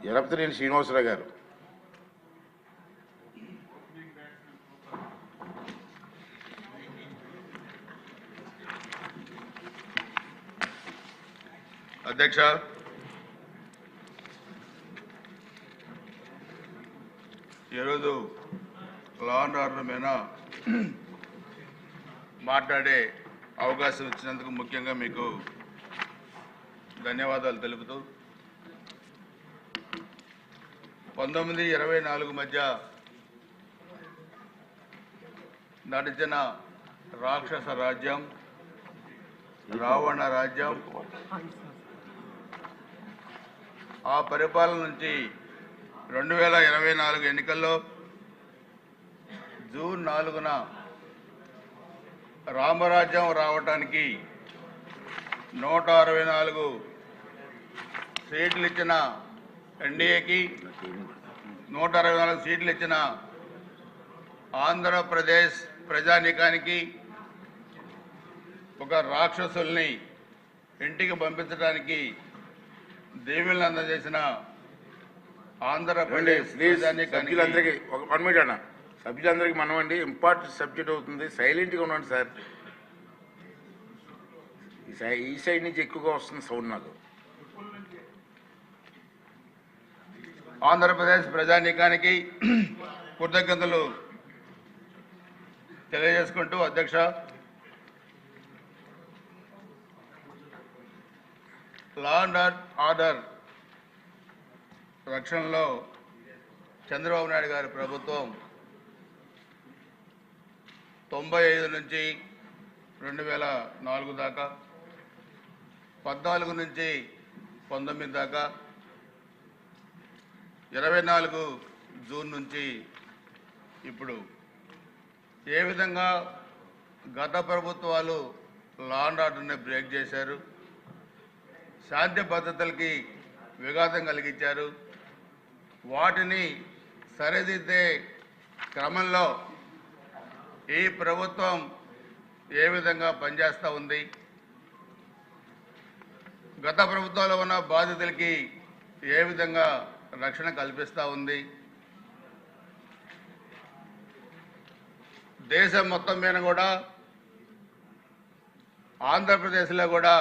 ఎరపతినేని శ్రీనివాసరావు గారు. అధ్యక్ష, ఈరోజు లా అండ్ ఆర్డర్ మీద మాట్లాడే అవకాశం ఇచ్చినందుకు ముఖ్యంగా మీకు ధన్యవాదాలు తెలుపుతూ 1924 మధ్య నడిచిన రాక్షస రాజ్యం, రావణ రాజ్యం, ఆ పరిపాలన నుంచి 2024 ఎన్నికల్లో జూన్ 4న రామరాజ్యం రావటానికి 164 సీట్లు ఇచ్చిన ఎన్డీఏకి, 164 సీట్లు ఇచ్చిన ఆంధ్రప్రదేశ్ ప్రజానీకానికి ఒక రాక్షసుల్ని ఇంటికి పంపించడానికి దీవెనలు అందజేసిన ఆంధ్రప్రదేశ్ సభ్యులందరికీ ఒక 1 మినిట్ అన్న, సభ్యులందరికీ మనం అండి ఇంపార్టెంట్ సబ్జెక్ట్ అవుతుంది, సైలెంట్గా ఉండండి సార్. ఈ సైడ్ నుంచి ఎక్కువగా వస్తుంది సౌండ్ నాకు. ఆంధ్రప్రదేశ్ ప్రజానీకానికి కృతజ్ఞతలు తెలియజేసుకుంటూ అధ్యక్ష, లా అండ్ ఆర్డర్ రక్షణలో చంద్రబాబు నాయుడు గారి ప్రభుత్వం 95 నుంచి 2004 దాకా, 14 నుంచి 19 దాకా, 24 జూన్ నుంచి ఇప్పుడు ఏ విధంగా గత ప్రభుత్వాలు లా అండ్ ఆర్డర్ని బ్రేక్ చేశారు, శాంతి భద్రతలకి విఘాతం కలిగించారు, వాటిని సరిదిద్దే క్రమంలో ఈ ప్రభుత్వం ఏ విధంగా పనిచేస్తూ ఉంది, గత ప్రభుత్వాల్లో ఉన్న బాధితులకి ఏ విధంగా రక్షణ కల్పిస్తూ ఉంది, దేశం మొత్తం మీద కూడా ఆంధ్రప్రదేశ్లో కూడా